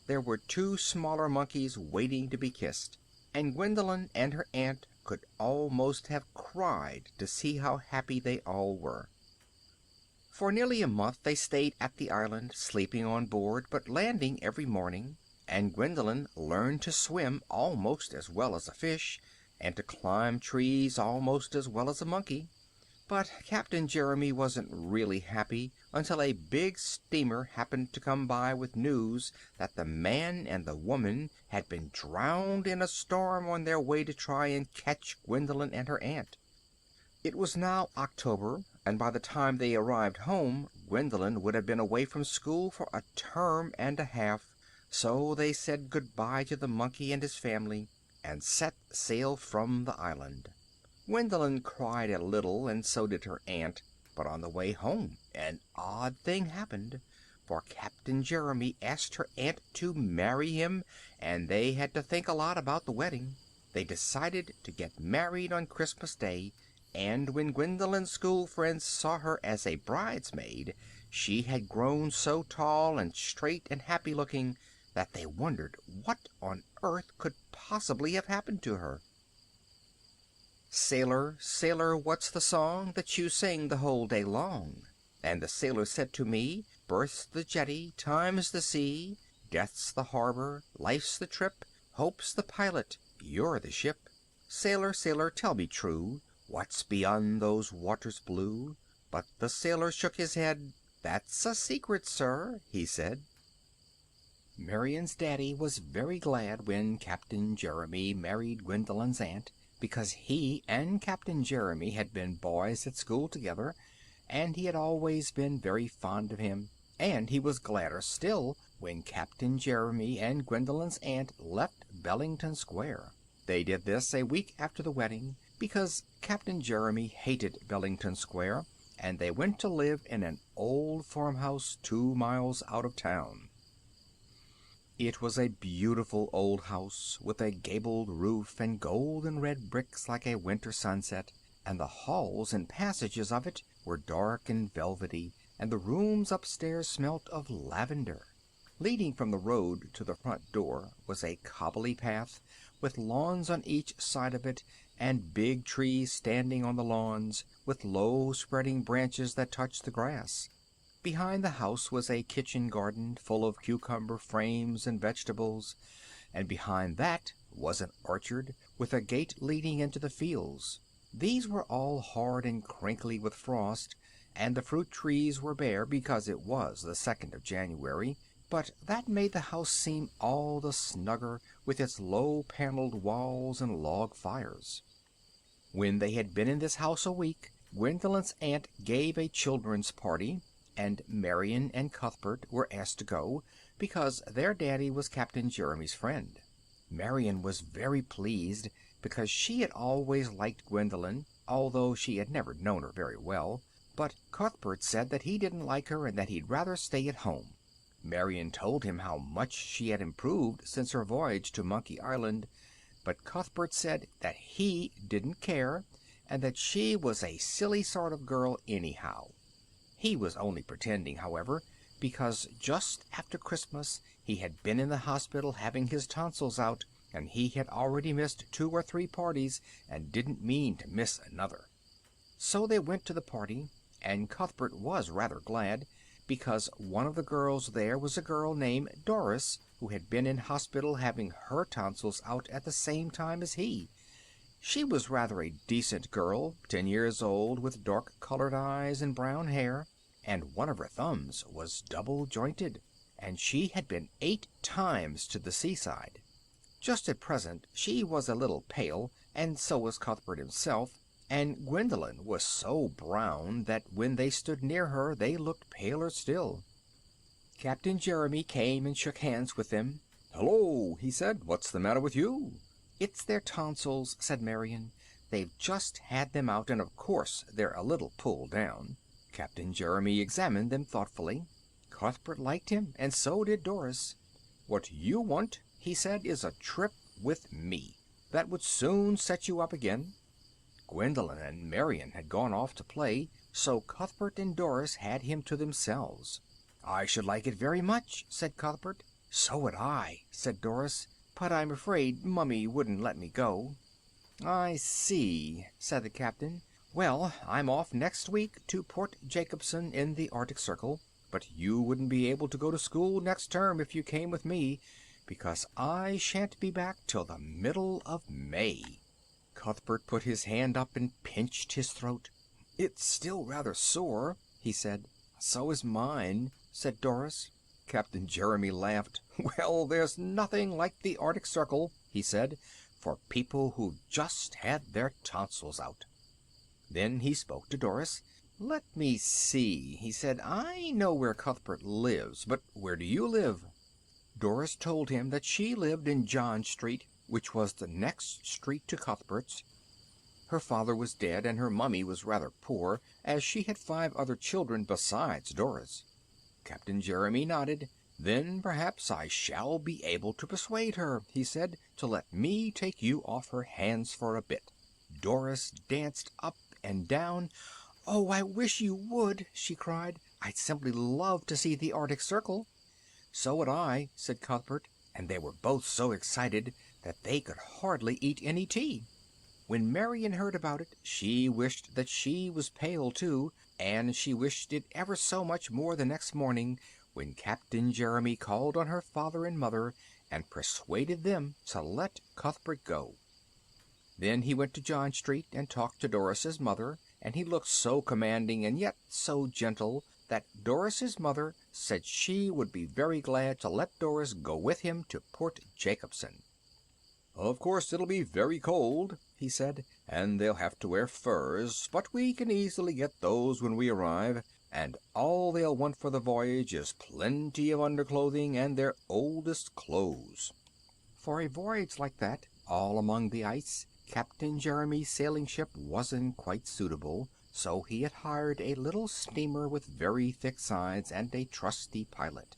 there were two smaller monkeys waiting to be kissed, and Gwendolen and her aunt could almost have cried to see how happy they all were. For nearly a month they stayed at the island, sleeping on board, but landing every morning, and Gwendolen learned to swim almost as well as a fish, and to climb trees almost as well as a monkey. But Captain Jeremy wasn't really happy until a big steamer happened to come by with news that the man and the woman had been drowned in a storm on their way to try and catch Gwendolen and her aunt. It was now October, and by the time they arrived home Gwendolen would have been away from school for a term and a half, so they said good-bye to the monkey and his family, and set sail from the island. Gwendolen cried a little, and so did her aunt, but on the way home an odd thing happened, for Captain Jeremy asked her aunt to marry him, and they had to think a lot about the wedding. They decided to get married on Christmas Day, and when Gwendolen's school friends saw her as a bridesmaid, she had grown so tall and straight and happy-looking that they wondered what on earth could possibly have happened to her. "Sailor, sailor, what's the song that you sing the whole day long?" And the sailor said to me, "Birth's the jetty, time's the sea, death's the harbor, life's the trip, hope's the pilot, you're the ship. Sailor, sailor, tell me true, what's beyond those waters blue?" But the sailor shook his head. "That's a secret, sir," he said. Marian's daddy was very glad when Captain Jeremy married Gwendolen's aunt, because he and Captain Jeremy had been boys at school together, and he had always been very fond of him, and he was gladder still when Captain Jeremy and Gwendolen's aunt left Bellington Square. They did this a week after the wedding, because Captain Jeremy hated Bellington Square, and they went to live in an old farmhouse 2 miles out of town. It was a beautiful old house, with a gabled roof and golden red bricks like a winter sunset, and the halls and passages of it were dark and velvety, and the rooms upstairs smelt of lavender. Leading from the road to the front door was a cobbly path, with lawns on each side of it, and big trees standing on the lawns, with low spreading branches that touched the grass. Behind the house was a kitchen garden full of cucumber frames and vegetables, and behind that was an orchard, with a gate leading into the fields. These were all hard and crinkly with frost, and the fruit trees were bare because it was the 2nd of January, but that made the house seem all the snugger with its low-paneled walls and log fires. When they had been in this house a week, Gwendolen's aunt gave a children's party, and Marian and Cuthbert were asked to go, because their daddy was Captain Jeremy's friend. Marian was very pleased, because she had always liked Gwendolen, although she had never known her very well, but Cuthbert said that he didn't like her and that he'd rather stay at home. Marian told him how much she had improved since her voyage to Monkey Island, but Cuthbert said that he didn't care, and that she was a silly sort of girl anyhow. He was only pretending, however, because just after Christmas he had been in the hospital having his tonsils out, and he had already missed 2 or 3 parties and didn't mean to miss another. So they went to the party, and Cuthbert was rather glad, because one of the girls there was a girl named Doris, who had been in hospital having her tonsils out at the same time as he. She was rather a decent girl, 10 years old, with dark-colored eyes and brown hair, and one of her thumbs was double-jointed, and she had been 8 times to the seaside. Just at present she was a little pale, and so was Cuthbert himself, and Gwendolen was so brown that when they stood near her they looked paler still. Captain Jeremy came and shook hands with them. "Hello," he said. "What's the matter with you?" "It's their tonsils," said Marion. "They've just had them out, and of course they're a little pulled down." Captain Jeremy examined them thoughtfully. Cuthbert liked him, and so did Doris. "What you want," he said, "is a trip with me. That would soon set you up again." Gwendolen and Marion had gone off to play, so Cuthbert and Doris had him to themselves. "I should like it very much," said Cuthbert. "So would I," said Doris, "but I'm afraid Mummy wouldn't let me go." "I see," said the captain. "Well, I'm off next week to Port Jacobson in the Arctic Circle, but you wouldn't be able to go to school next term if you came with me, because I shan't be back till the middle of May." Cuthbert put his hand up and pinched his throat. "It's still rather sore," he said. "So is mine," said Doris. Captain Jeremy laughed. "Well, there's nothing like the Arctic Circle," he said, "for people who've just had their tonsils out." Then he spoke to Doris. "Let me see," he said. "I know where Cuthbert lives, but where do you live?" Doris told him that she lived in John Street, which was the next street to Cuthbert's. Her father was dead, and her mummy was rather poor, as she had 5 other children besides Doris. Captain Jeremy nodded. "Then perhaps I shall be able to persuade her," he said, "to let me take you off her hands for a bit." Doris danced up and down. "Oh, I wish you would!" she cried. "I'd simply love to see the Arctic Circle." "So would I," said Cuthbert, and they were both so excited that they could hardly eat any tea. When Marion heard about it, she wished that she was pale too, and she wished it ever so much more the next morning, when Captain Jeremy called on her father and mother and persuaded them to let Cuthbert go. Then he went to John Street and talked to Doris's mother, and he looked so commanding and yet so gentle that Doris's mother said she would be very glad to let Doris go with him to Port Jacobson. "Of course it'll be very cold," he said, "and they'll have to wear furs, but we can easily get those when we arrive, and all they'll want for the voyage is plenty of underclothing and their oldest clothes." For a voyage like that, all among the ice, Captain Jeremy's sailing ship wasn't quite suitable, so he had hired a little steamer with very thick sides and a trusty pilot.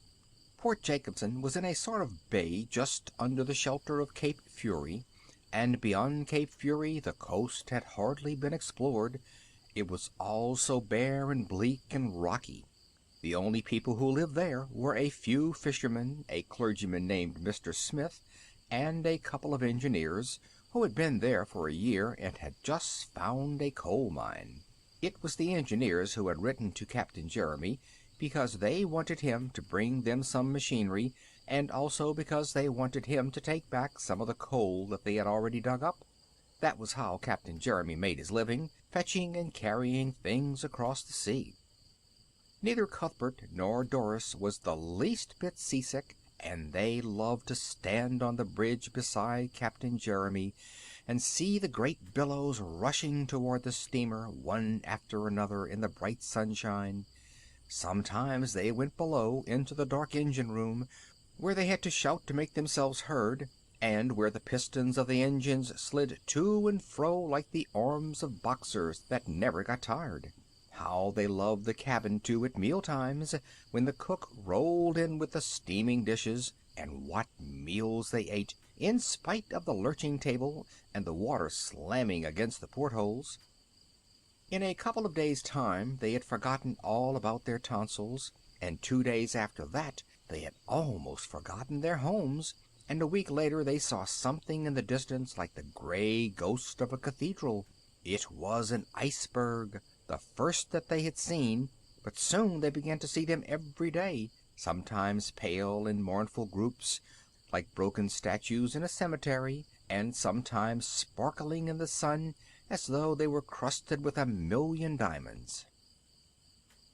Port Jacobson was in a sort of bay just under the shelter of Cape Fury, and beyond Cape Fury the coast had hardly been explored. It was all so bare and bleak and rocky. The only people who lived there were a few fishermen, a clergyman named Mr. Smith, and a couple of engineers who had been there for a year and had just found a coal mine. It was the engineers who had written to Captain Jeremy, because they wanted him to bring them some machinery, and also because they wanted him to take back some of the coal that they had already dug up. That was how Captain Jeremy made his living, fetching and carrying things across the sea. Neither Cuthbert nor Doris was the least bit seasick, and they loved to stand on the bridge beside Captain Jeremy and see the great billows rushing toward the steamer, one after another, in the bright sunshine. Sometimes they went below into the dark engine-room, where they had to shout to make themselves heard, and where the pistons of the engines slid to and fro like the arms of boxers that never got tired. How they loved the cabin, too, at meal-times, when the cook rolled in with the steaming dishes, and what meals they ate, in spite of the lurching table and the water slamming against the portholes. In a couple of days' time they had forgotten all about their tonsils, and 2 days after that they had almost forgotten their homes, and a week later they saw something in the distance like the gray ghost of a cathedral. It was an iceberg, the first that they had seen, but soon they began to see them every day, sometimes pale in mournful groups, like broken statues in a cemetery, and sometimes sparkling in the sun as though they were crusted with 1,000,000 diamonds.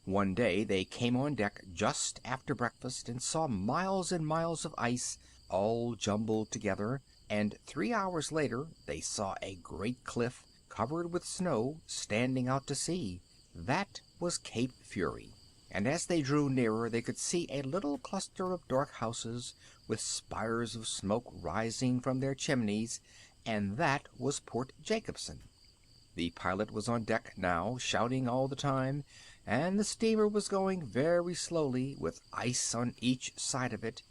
One day they came on deck just after breakfast and saw miles and miles of ice all jumbled together, and 3 hours later they saw a great cliff covered with snow standing out to sea. That was Cape Fury. and as they drew nearer they could see a little cluster of dark houses with spires of smoke rising from their chimneys, and that was Port Jacobson. The pilot was on deck now, shouting all the time, and the steamer was going very slowly, with ice on each side of it,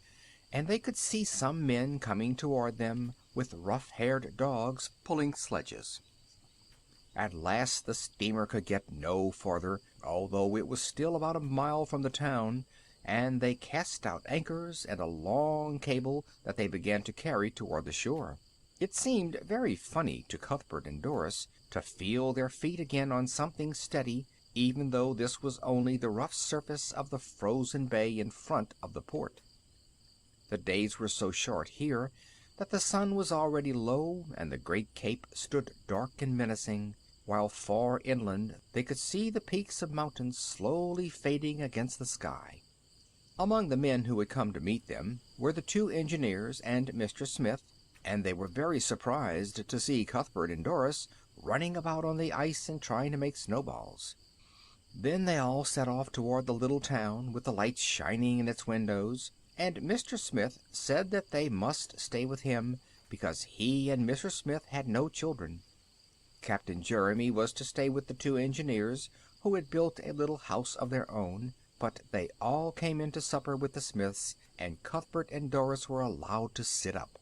and they could see some men coming toward them, with rough-haired dogs pulling sledges. At last the steamer could get no farther, although it was still about a mile from the town, and they cast out anchors and a long cable that they began to carry toward the shore. It seemed very funny to Cuthbert and Doris to feel their feet again on something steady, even though this was only the rough surface of the frozen bay in front of the port. The days were so short here that the sun was already low, and the great cape stood dark and menacing, while far inland they could see the peaks of mountains slowly fading against the sky. Among the men who had come to meet them were the two engineers and Mr. Smith, and they were very surprised to see Cuthbert and Doris running about on the ice and trying to make snowballs. Then they all set off toward the little town, with the lights shining in its windows, and Mr. Smith said that they must stay with him, because he and Mrs. Smith had no children. Captain Jeremy was to stay with the two engineers, who had built a little house of their own, but they all came in to supper with the Smiths, and Cuthbert and Doris were allowed to sit up.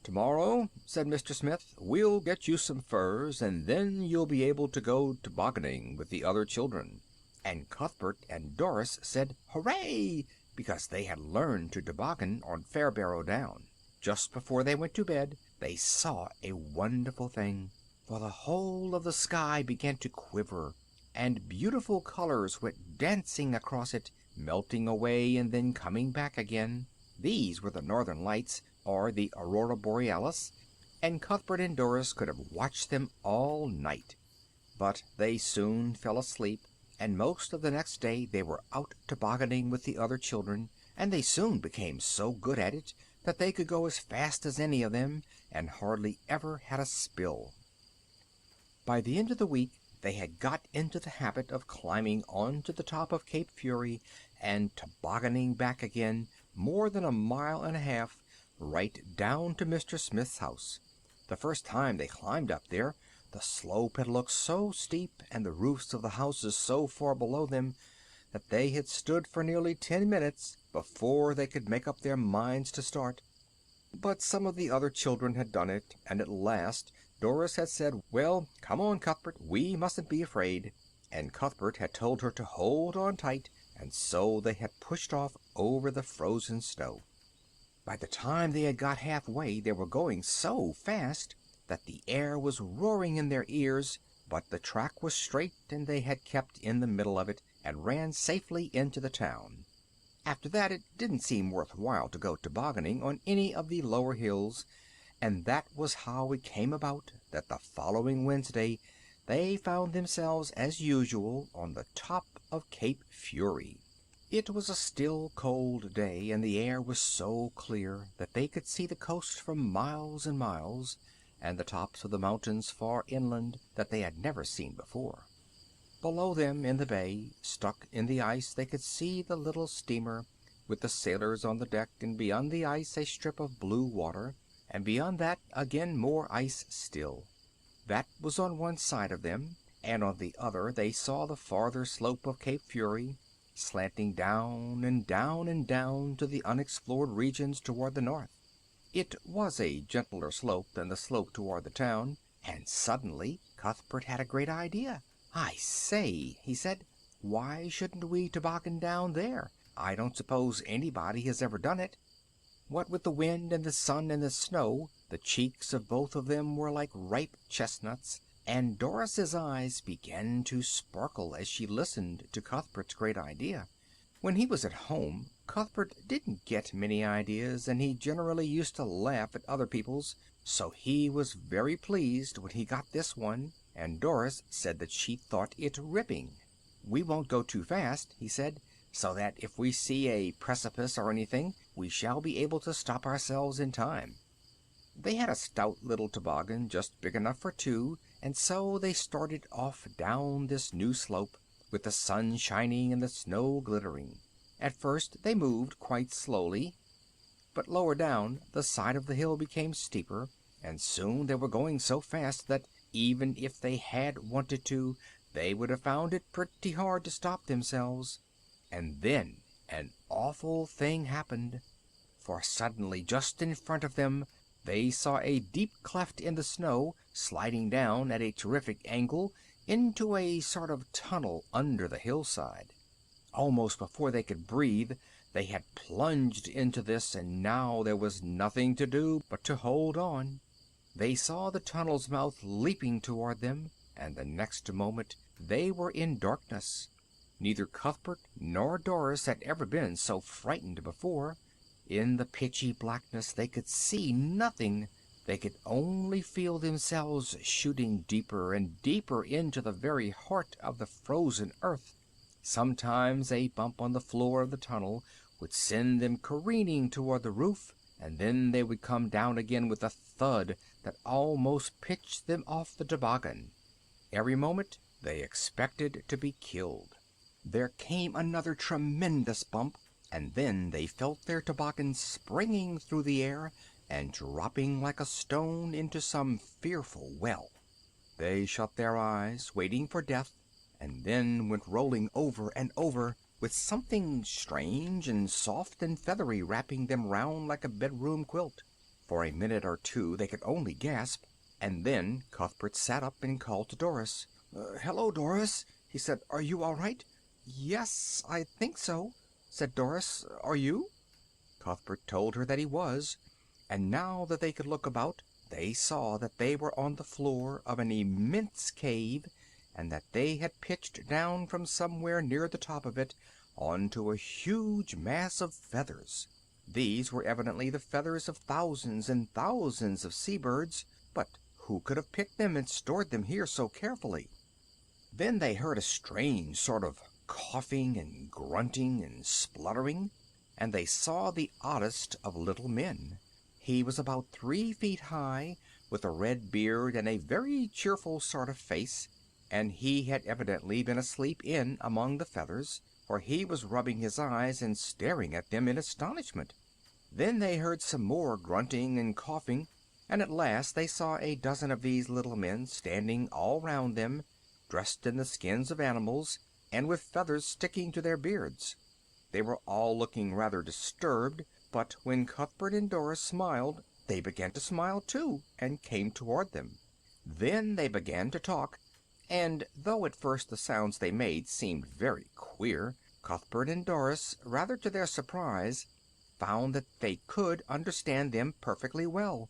"Tomorrow," said Mr. Smith, "we'll get you some furs, and then you'll be able to go tobogganing with the other children." And Cuthbert and Doris said "Hooray!" because they had learned to toboggan on Fairbarrow Down. Just before they went to bed they saw a wonderful thing, for the whole of the sky began to quiver, and beautiful colors went dancing across it, melting away and then coming back again. These were the northern lights, or the aurora borealis, and Cuthbert and Doris could have watched them all night. But they soon fell asleep, and most of the next day they were out tobogganing with the other children, and they soon became so good at it that they could go as fast as any of them, and hardly ever had a spill. By the end of the week they had got into the habit of climbing on to the top of Cape Fury and tobogganing back again more than a mile and a half, right down to Mr. Smith's house. The first time they climbed up there, the slope had looked so steep, and the roofs of the houses so far below them, that they had stood for nearly 10 minutes before they could make up their minds to start. But some of the other children had done it, and at last Doris had said, "Well, come on, Cuthbert, we mustn't be afraid," and Cuthbert had told her to hold on tight, and so they had pushed off over the frozen snow. By the time they had got halfway they were going so fast that the air was roaring in their ears, but the track was straight, and they had kept in the middle of it, and ran safely into the town. After that it didn't seem worth while to go tobogganing on any of the lower hills, and that was how it came about that the following Wednesday they found themselves as usual on the top of Cape Fury. It was a still, cold day, and the air was so clear that they could see the coast for miles and miles, and the tops of the mountains far inland that they had never seen before. Below them in the bay, stuck in the ice, they could see the little steamer, with the sailors on the deck, and beyond the ice a strip of blue water, and beyond that again more ice still. That was on one side of them, and on the other they saw the farther slope of Cape Fury, slanting down and down and down to the unexplored regions toward the north. It was a gentler slope than the slope toward the town, and suddenly Cuthbert had a great idea. "I say," he said, "why shouldn't we toboggan down there? I don't suppose anybody has ever done it." What with the wind and the sun and the snow, the cheeks of both of them were like ripe chestnuts, and Doris's eyes began to sparkle as she listened to Cuthbert's great idea. When he was at home, Cuthbert didn't get many ideas, and he generally used to laugh at other people's, so he was very pleased when he got this one, and Doris said that she thought it ripping. "We won't go too fast," he said, "so that if we see a precipice or anything, we shall be able to stop ourselves in time." They had a stout little toboggan just big enough for two, and so they started off down this new slope, with the sun shining and the snow glittering. At first they moved quite slowly, but lower down the side of the hill became steeper, and soon they were going so fast that, even if they had wanted to, they would have found it pretty hard to stop themselves. And then an awful thing happened, for suddenly, just in front of them, they saw a deep cleft in the snow, sliding down at a terrific angle into a sort of tunnel under the hillside. Almost before they could breathe, they had plunged into this, and now there was nothing to do but to hold on. They saw the tunnel's mouth leaping toward them, and the next moment they were in darkness. Neither Cuthbert nor Doris had ever been so frightened before. In the pitchy blackness they could see nothing. They could only feel themselves shooting deeper and deeper into the very heart of the frozen earth. Sometimes a bump on the floor of the tunnel would send them careening toward the roof, and then they would come down again with a thud that almost pitched them off the toboggan. Every moment they expected to be killed. There came another tremendous bump, and then they felt their toboggan springing through the air and dropping like a stone into some fearful well. They shut their eyes, waiting for death, and then went rolling over and over, with something strange and soft and feathery wrapping them round like a bedroom quilt. For a minute or two they could only gasp, and then Cuthbert sat up and called to Doris. "Hello, Doris," he said. "Are you all right?" "Yes, I think so," said Doris. "Are you?" Cuthbert told her that he was, and now that they could look about, they saw that they were on the floor of an immense cave, and that they had pitched down from somewhere near the top of it onto a huge mass of feathers. These were evidently the feathers of thousands and thousands of sea-birds, but who could have picked them and stored them here so carefully? Then they heard a strange sort of coughing and grunting and spluttering, and they saw the oddest of little men. He was about 3 feet high, with a red beard and a very cheerful sort of face, and he had evidently been asleep in among the feathers, for he was rubbing his eyes and staring at them in astonishment. Then they heard some more grunting and coughing, and at last they saw a dozen of these little men standing all round them, dressed in the skins of animals, and with feathers sticking to their beards. They were all looking rather disturbed, but when Cuthbert and Doris smiled, they began to smile too, and came toward them. Then they began to talk, and though at first the sounds they made seemed very queer, Cuthbert and Doris, rather to their surprise, found that they could understand them perfectly well.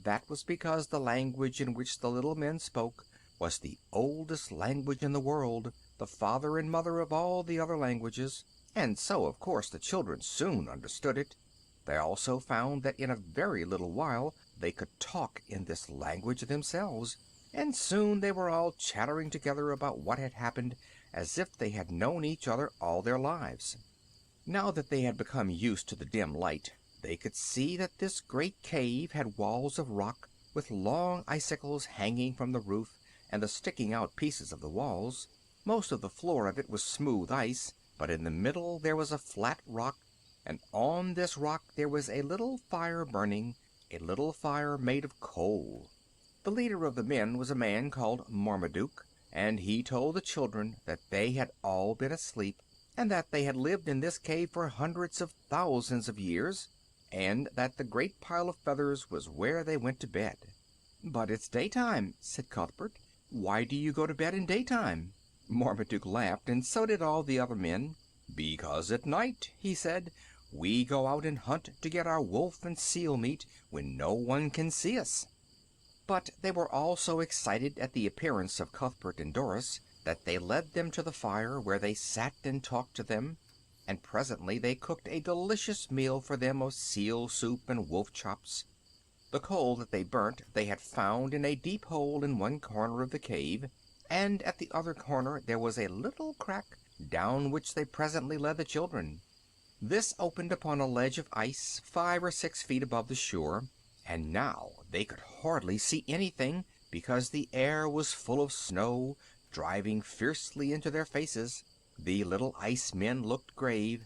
That was because the language in which the little men spoke was the oldest language in the world, the father and mother of all the other languages, and so of course the children soon understood it. They also found that in a very little while they could talk in this language themselves, and soon they were all chattering together about what had happened, as if they had known each other all their lives. Now that they had become used to the dim light, they could see that this great cave had walls of rock, with long icicles hanging from the roof and the sticking out pieces of the walls. Most of the floor of it was smooth ice, but in the middle there was a flat rock, and on this rock there was a little fire burning, a little fire made of coal. The leader of the men was a man called Marmaduke, and he told the children that they had all been asleep, and that they had lived in this cave for hundreds of thousands of years, and that the great pile of feathers was where they went to bed. "But it's daytime," said Cuthbert. "Why do you go to bed in daytime?" Marmaduke laughed, and so did all the other men. "Because at night," he said, "we go out and hunt to get our wolf and seal meat when no one can see us." But they were all so excited at the appearance of Cuthbert and Doris that they led them to the fire, where they sat and talked to them, and presently they cooked a delicious meal for them of seal soup and wolf chops. The coal that they burnt they had found in a deep hole in one corner of the cave, and at the other corner there was a little crack, down which they presently led the children. This opened upon a ledge of ice 5 or 6 feet above the shore, and now they could hardly see anything, because the air was full of snow, driving fiercely into their faces. The little ice men looked grave.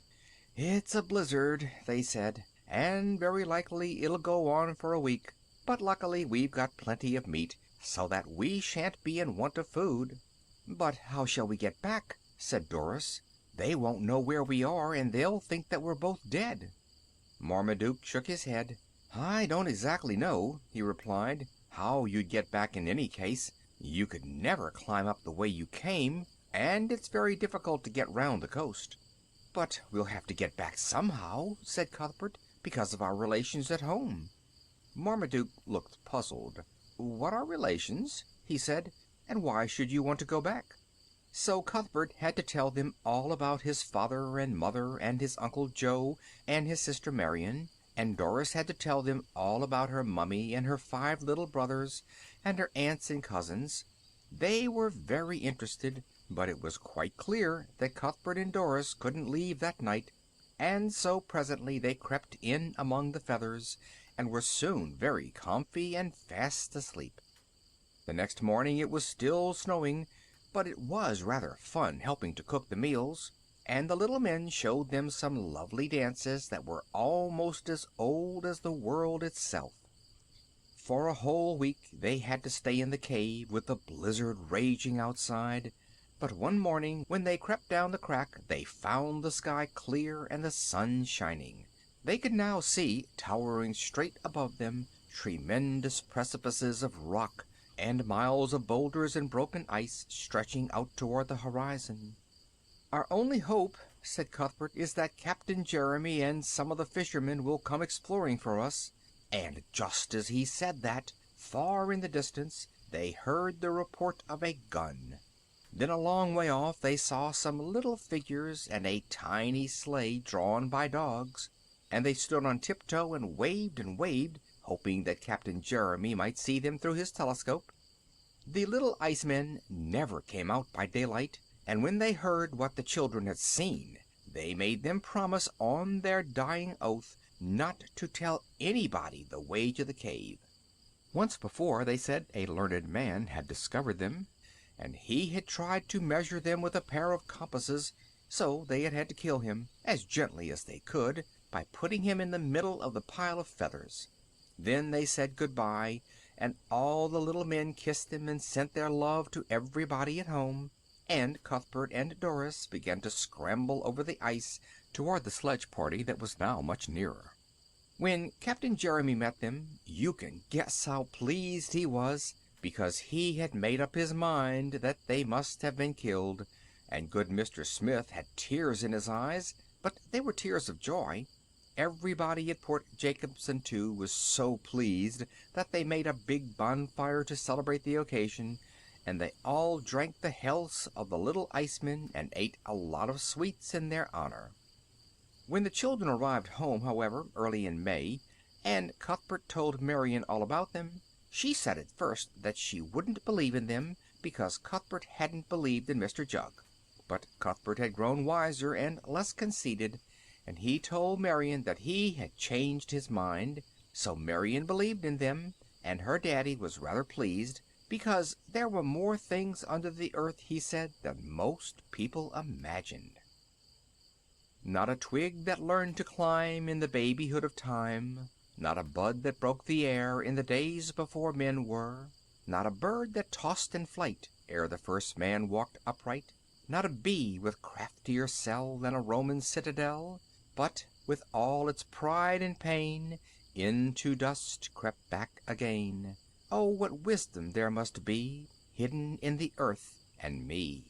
"It's a blizzard," they said, "and very likely it'll go on for a week. But luckily we've got plenty of meat, so that we shan't be in want of food." "But how shall we get back?" said Doris. "They won't know where we are, and they'll think that we're both dead." Marmaduke shook his head. "I don't exactly know," he replied, "how you'd get back in any case. You could never climb up the way you came, and it's very difficult to get round the coast." "But we'll have to get back somehow," said Cuthbert, "because of our relations at home." Marmaduke looked puzzled. "What are relations?" he said, "and why should you want to go back?" So Cuthbert had to tell them all about his father and mother and his Uncle Joe and his sister Marion, and Doris had to tell them all about her mummy and her 5 little brothers and her aunts and cousins. They were very interested, but it was quite clear that Cuthbert and Doris couldn't leave that night, and so presently they crept in among the feathers and were soon very comfy and fast asleep. The next morning it was still snowing, but it was rather fun helping to cook the meals, and the little men showed them some lovely dances that were almost as old as the world itself. For a whole week they had to stay in the cave with the blizzard raging outside, but one morning when they crept down the crack they found the sky clear and the sun shining. They could now see, towering straight above them, tremendous precipices of rock, and miles of boulders and broken ice stretching out toward the horizon. "Our only hope," said Cuthbert, "is that Captain Jeremy and some of the fishermen will come exploring for us." And just as he said that, far in the distance they heard the report of a gun. Then a long way off they saw some little figures and a tiny sleigh drawn by dogs, and they stood on tiptoe and waved, hoping that Captain Jeremy might see them through his telescope. The little ice men never came out by daylight, and when they heard what the children had seen, they made them promise on their dying oath not to tell anybody the way to the cave. Once before, they said, a learned man had discovered them, and he had tried to measure them with a pair of compasses, so they had to kill him, as gently as they could, by putting him in the middle of the pile of feathers. Then they said good-bye, and all the little men kissed him and sent their love to everybody at home, and Cuthbert and Doris began to scramble over the ice toward the sledge party that was now much nearer. When Captain Jeremy met them, you can guess how pleased he was, because he had made up his mind that they must have been killed, and good Mr. Smith had tears in his eyes, but they were tears of joy. Everybody at Port Jacobson, too, was so pleased that they made a big bonfire to celebrate the occasion, and they all drank the healths of the little icemen and ate a lot of sweets in their honor. When the children arrived home, however, early in May, and Cuthbert told Marion all about them, she said at first that she wouldn't believe in them, because Cuthbert hadn't believed in Mr. Jug. But Cuthbert had grown wiser and less conceited, and he told Marion that he had changed his mind, so Marion believed in them, and her daddy was rather pleased, because there were more things under the earth, he said, than most people imagined. Not a twig that learned to climb in the babyhood of time, not a bud that broke the air in the days before men were, not a bird that tossed in flight ere the first man walked upright, not a bee with craftier cell than a Roman citadel, but with all its pride and pain into dust crept back again. Oh, what wisdom there must be hidden in the earth and me!